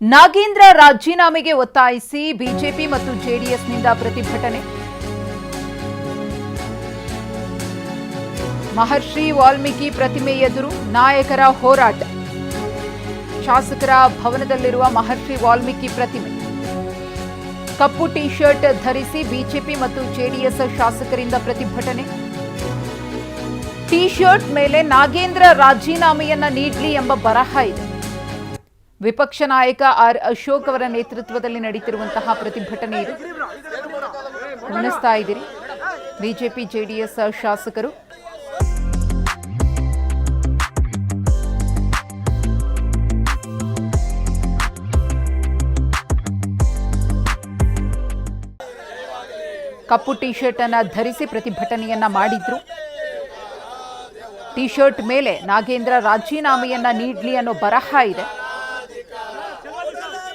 ನಾಗೇಂದ್ರ ರಾಜೀನಾಮೆಗೆ ಒತ್ತಾಯಿಸಿ ಬಿಜೆಪಿ ಮತ್ತು ಜೆಡಿಎಸ್ನಿಂದ ಪ್ರತಿಭಟನೆ. ಮಹರ್ಷಿ ವಾಲ್ಮೀಕಿ ಪ್ರತಿಮೆ ಎದುರು ನಾಯಕರ ಹೋರಾಟ. ಶಾಸಕರ ಭವನದಲ್ಲಿರುವ ಮಹರ್ಷಿ ವಾಲ್ಮೀಕಿ ಪ್ರತಿಮೆ. ಕಪ್ಪು ಟಿ ಶರ್ಟ್ ಧರಿಸಿ ಬಿಜೆಪಿ ಮತ್ತು ಜೆಡಿಎಸ್ ಶಾಸಕರಿಂದ ಪ್ರತಿಭಟನೆ. ಟಿ ಶರ್ಟ್ ಮೇಲೆ ನಾಗೇಂದ್ರ ರಾಜೀನಾಮೆಯನ್ನ ನೀಡಲಿ ಎಂಬ ಬರಹ ಇದೆ. ವಿಪಕ್ಷ ನಾಯಕ ಆರ್ ಅಶೋಕ್ ಅವರ ನೇತೃತ್ವದಲ್ಲಿ ನಡೆಯುತ್ತಿರುವಂತಹ ಪ್ರತಿಭಟನೆ ಇದು. ಗಮನಿಸ್ತಾ ಇದ್ದೀರಿ, ಬಿಜೆಪಿ ಜೆಡಿಎಸ್ ಶಾಸಕರು ಕಪ್ಪು ಟಿ ಶರ್ಟ್ ಅನ್ನ ಧರಿಸಿ ಪ್ರತಿಭಟನೆಯನ್ನ ಮಾಡಿದ್ರು. ಟಿ ಶರ್ಟ್ ಮೇಲೆ ನಾಗೇಂದ್ರ ರಾಜೀನಾಮೆಯನ್ನ ನೀಡಲಿ ಅನ್ನೋ ಬರಹ ಇದೆ.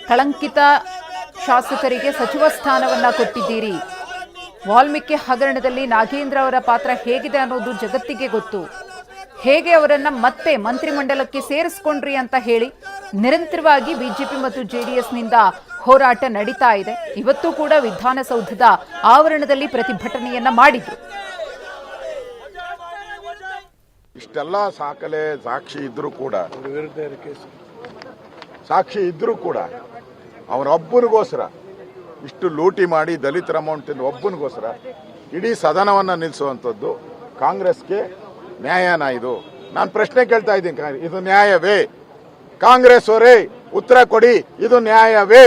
ಕಳಂಕಿತ ಶಾಸಕರಿಗೆ ಸಚಿವ ಸ್ಥಾನವನ್ನ ಕೊಟ್ಟಿದ್ದೀರಿ. ವಾಲ್ಮೀಕಿ ಹಗರಣದಲ್ಲಿ ನಾಗೇಂದ್ರ ಅವರ ಪಾತ್ರ ಹೇಗಿದೆ ಅನ್ನೋದು ಜಗತ್ತಿಗೆ ಗೊತ್ತು. ಹೇಗೆ ಅವರನ್ನ ಮತ್ತೆ ಮಂತ್ರಿಮಂಡಲಕ್ಕೆ ಸೇರಿಸಿಕೊಂಡ್ರಿ ಅಂತ ಹೇಳಿ ನಿರಂತರವಾಗಿ ಬಿಜೆಪಿ ಮತ್ತು ಜೆಡಿಎಸ್ನಿಂದ ಹೋರಾಟ ನಡೀತಾ ಇದೆ. ಇವತ್ತು ಕೂಡ ವಿಧಾನಸೌಧದ ಆವರಣದಲ್ಲಿ ಪ್ರತಿಭಟನೆಯನ್ನ ಮಾಡಿದ್ರು. ಇಷ್ಟೆಲ್ಲ ಸಾಕ್ಷಿ ಇದ್ರೂ ಕೂಡ ಅವನೊಬ್ಬನಿಗೋಸ್ಕರ ಇಷ್ಟು ಲೂಟಿ ಮಾಡಿ ದಲಿತರ ಅಮೌಂಟ್ ತಿಂದು ಒಬ್ಬನಿಗೋಸ್ಕರ ಇಡೀ ಸದನವನ್ನ ನಿಲ್ಲಿಸುವಂಥದ್ದು ಕಾಂಗ್ರೆಸ್ಗೆ ನ್ಯಾಯನಾ? ಇದು ನಾನು ಪ್ರಶ್ನೆ ಕೇಳ್ತಾ ಇದ್ದೀನಿ, ಇದು ನ್ಯಾಯವೇ? ಕಾಂಗ್ರೆಸ್ ಅವರೇ ಉತ್ತರ ಕೊಡಿ, ಇದು ನ್ಯಾಯವೇ?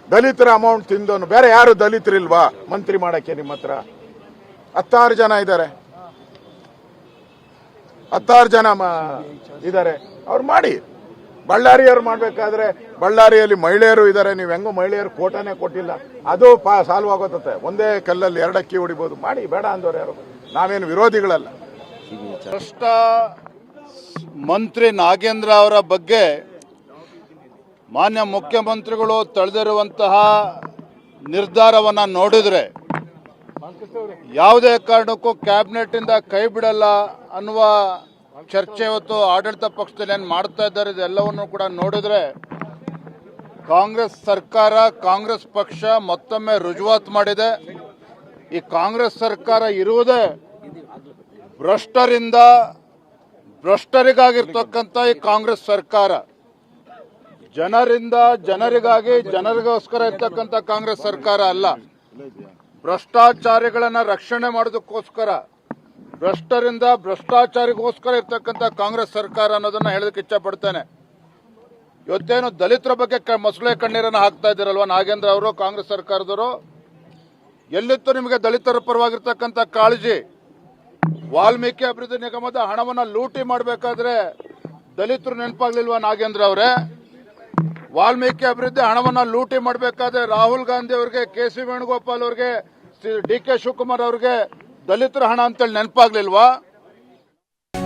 ದಲಿತರ ಅಮೌಂಟ್ ತಿಂದವನು ಬೇರೆ ಯಾರು ದಲಿತರಿಲ್ವಾ ಮಂತ್ರಿ ಮಾಡಕ್ಕೆ? ನಿಮ್ಮ ಹತ್ರ 16 ಜನ ಇದ್ದಾರೆ, 16 ಜನ ಇದ್ದಾರೆ, ಅವ್ರು ಮಾಡಿ. ಬಳ್ಳಾರಿಯವ್ರು ಮಾಡ್ಬೇಕಾದ್ರೆ ಬಳ್ಳಾರಿಯಲ್ಲಿ ಮಹಿಳೆಯರು ಇದ್ದಾರೆ, ನೀವು ಹೆಂಗೋ ಮಹಿಳೆಯರು ಕೋಟಾನೇ ಕೊಟ್ಟಿಲ್ಲ, ಅದು ಸಾಲ್ವ್ ಆಗೋತತೆ. ಒಂದೇ ಕಲ್ಲಲ್ಲಿ 2 ಅಕ್ಕಿ ಹೊಡಿಬಹುದು, ಮಾಡಿ. ಬೇಡ ಅಂದವ್ರು ಯಾರು? ನಾವೇನು ವಿರೋಧಿಗಳಲ್ಲ. ಭ್ರಷ್ಟ ಮಂತ್ರಿ ನಾಗೇಂದ್ರ ಅವರ ಬಗ್ಗೆ ಮಾನ್ಯ ಮುಖ್ಯಮಂತ್ರಿಗಳು ತಳೆದಿರುವಂತಹ ನಿರ್ಧಾರವನ್ನ ನೋಡಿದ್ರೆ ಯಾವುದೇ ಕಾರಣಕ್ಕೂ ಕ್ಯಾಬಿನೆಟ್ ಇಂದ ಕೈ ಬಿಡಲ್ಲ ಅನ್ನುವ ಚರ್ಚೆ ಇವತ್ತು ಆಡಳಿತ ಪಕ್ಷದಲ್ಲಿ ಏನು ಮಾಡ್ತಾ ಇದ್ದಾರೆ, ಇದೆಲ್ಲವನ್ನು ಕೂಡ ನೋಡಿದ್ರೆ ಕಾಂಗ್ರೆಸ್ ಸರ್ಕಾರ, ಕಾಂಗ್ರೆಸ್ ಪಕ್ಷ ಮತ್ತೊಮ್ಮೆ ರುಜುವಾತು ಮಾಡಿದೆ. ಈ ಕಾಂಗ್ರೆಸ್ ಸರ್ಕಾರ ಇರುವುದೇ ಭ್ರಷ್ಟರಿಗಾಗಿರ್ತಕ್ಕಂಥ ಈ ಕಾಂಗ್ರೆಸ್ ಸರ್ಕಾರ, ಜನರಿಗೋಸ್ಕರ ಇರ್ತಕ್ಕಂಥ ಕಾಂಗ್ರೆಸ್ ಸರ್ಕಾರ ಅಲ್ಲ. ಭ್ರಷ್ಟಾಚಾರಿಗಳನ್ನ ರಕ್ಷಣೆ ಮಾಡೋದಕ್ಕೋಸ್ಕರ, ಭ್ರಷ್ಟಾಚಾರಿಗೋಸ್ಕರ ಇರ್ತಕ್ಕಂಥ ಕಾಂಗ್ರೆಸ್ ಸರ್ಕಾರ ಅನ್ನೋದನ್ನ ಹೇಳೋದಕ್ಕೆ ಇಚ್ಛಪಡ್ತೇನೆ. ಇವತ್ತೇನು ದಲಿತರ ಬಗ್ಗೆ ಮೊಸಳೆ ಕಣ್ಣೀರನ್ನು ಹಾಕ್ತಾ ಇದ್ದೀರಲ್ವಾ ನಾಗೇಂದ್ರ ಅವರು, ಕಾಂಗ್ರೆಸ್ ಸರ್ಕಾರದವರು? ಎಲ್ಲಿತ್ತು ನಿಮಗೆ ದಲಿತರ ಪರವಾಗಿರ್ತಕ್ಕಂಥ ಕಾಳಜಿ? ವಾಲ್ಮೀಕಿ ಅಭಿವೃದ್ಧಿ ನಿಗಮದ ಹಣವನ್ನ ಲೂಟಿ ಮಾಡಬೇಕಾದ್ರೆ ದಲಿತರು ನೆನಪಾಗ್ಲಿಲ್ವಾ ನಾಗೇಂದ್ರ ಅವರೇ? ವಾಲ್ಮೀಕಿ ಅಭಿವೃದ್ಧಿ ಹಣವನ್ನ ಲೂಟಿ ಮಾಡಬೇಕಾದ್ರೆ ರಾಹುಲ್ ಗಾಂಧಿ ಅವರಿಗೆ, ಕೆ.ಸಿ. ವೇಣುಗೋಪಾಲ್ ಅವರಿಗೆ, ಡಿ.ಕೆ. ಶಿವಕುಮಾರ್ ಅವರಿಗೆ ದಲಿತರ ಹಣ ಅಂತೇಳಿ ನೆನಪಾಗ್ಲಿಲ್ವಾ?